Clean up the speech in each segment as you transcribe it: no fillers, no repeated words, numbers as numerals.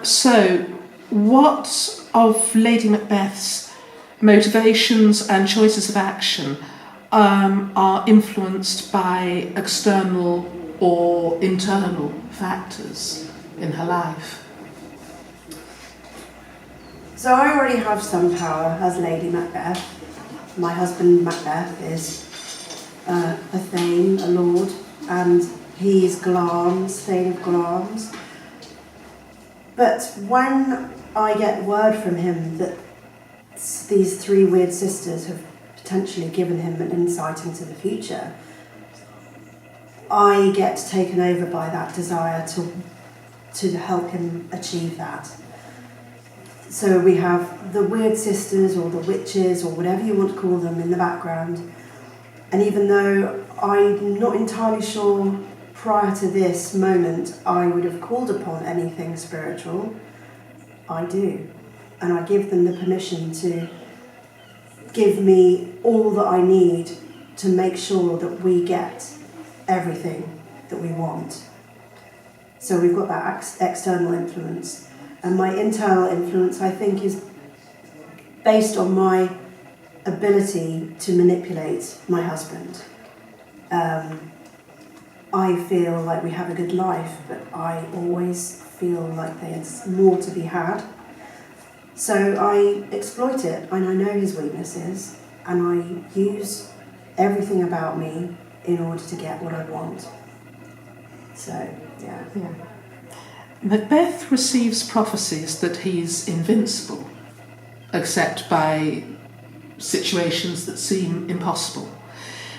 So, what of Lady Macbeth's motivations and choices of action are influenced by external or internal factors in her life? So I already have some power as Lady Macbeth. My husband Macbeth is a thane, a lord, and he's Glamis, thane of Glamis. But when I get word from him that these three weird sisters have potentially given him an insight into the future, I get taken over by that desire to help him achieve that. So we have the weird sisters or the witches or whatever you want to call them in the background. And even though I'm not entirely sure prior to this moment I would have called upon anything spiritual, I do. And I give them the permission to give me all that I need to make sure that we get everything that we want. So we've got that external influence. And my internal influence, I think, is based on my ability to manipulate my husband. I feel like we have a good life, but I always feel like there's more to be had. So I exploit it, and I know his weaknesses, and I use everything about me in order to get what I want. So, yeah. Macbeth receives prophecies that he's invincible, except by situations that seem impossible.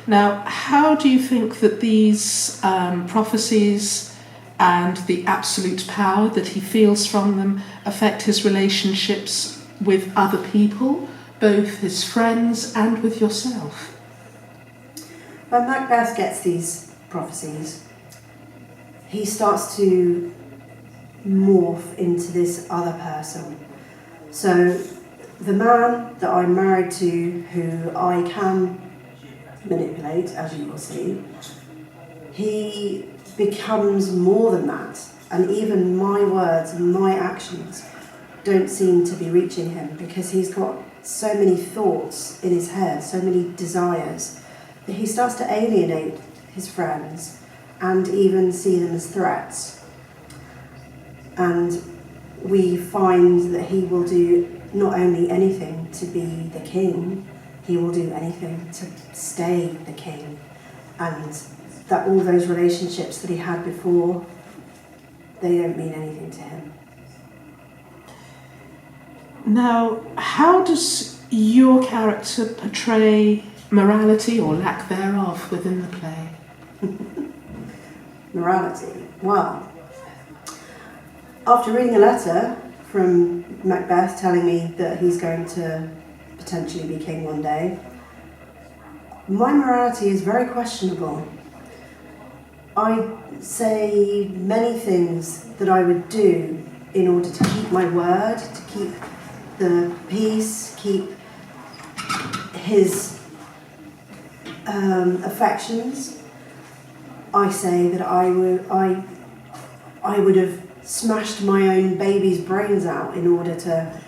Now, how do you think that these prophecies and the absolute power that he feels from them affect his relationships with other people, both his friends and with yourself? When Macbeth gets these prophecies, he starts to morph into this other person. So the man that I'm married to, who I can manipulate, as you will see, he becomes more than that, and even my words and my actions don't seem to be reaching him, because he's got so many thoughts in his head, so many desires, that he starts to alienate his friends and even see them as threats. And we find that he will do not only anything to be the king, he will do anything to stay the king. And that all those relationships that he had before, they don't mean anything to him. Now, how does your character portray morality or lack thereof within the play? Morality? Well, after reading a letter from Macbeth telling me that he's going to potentially be king one day, my morality is very questionable. I say many things that I would do in order to keep my word, to keep the peace, keep his affections. I say that I would have smashed my own baby's brains out in order to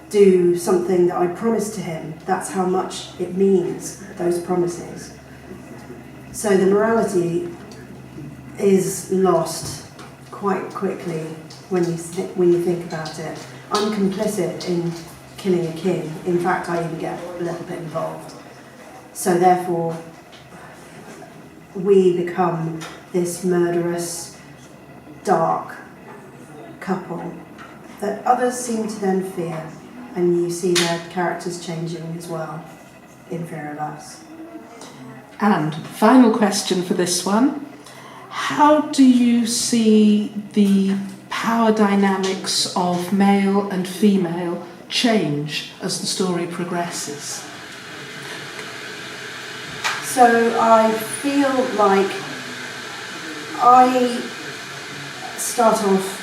do something that I promised to him. That's how much it means, those promises. So the morality is lost quite quickly when you think about it. I'm complicit in killing a king. In fact, I even get a little bit involved. So therefore, we become this murderous, dark couple that others seem to then fear, and you see their characters changing as well in fear of us. And final question for this one. How do you see the power dynamics of male and female change as the story progresses? So I feel like I start off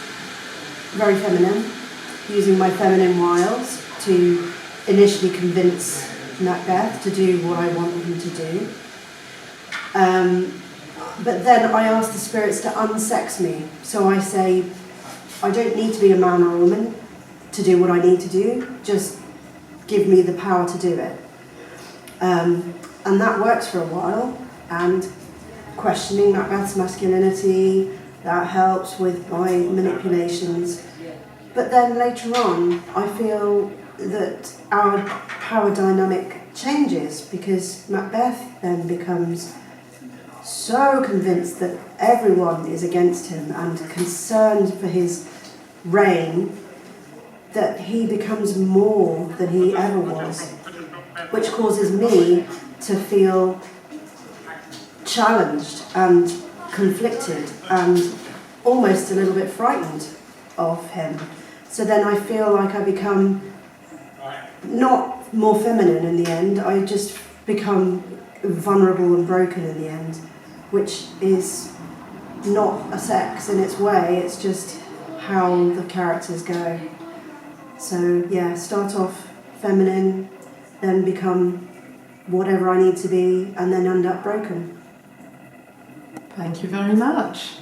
very feminine, using my feminine wiles to initially convince Macbeth to do what I want him to do. But then I ask the spirits to unsex me. So I say, I don't need to be a man or a woman to do what I need to do, just give me the power to do it. And that works for a while, and questioning Macbeth's masculinity, that helps with my manipulations. But then later on, I feel that our power dynamic changes, because Macbeth then becomes so convinced that everyone is against him and concerned for his reign that he becomes more than he ever was, which causes me to feel challenged and conflicted and almost a little bit frightened of him. So then I feel like I become not more feminine in the end, I just become vulnerable and broken in the end, which is not a sex in its way, it's just how the characters go. So yeah, start off feminine, then become whatever I need to be, and then end up broken. Thank you very much.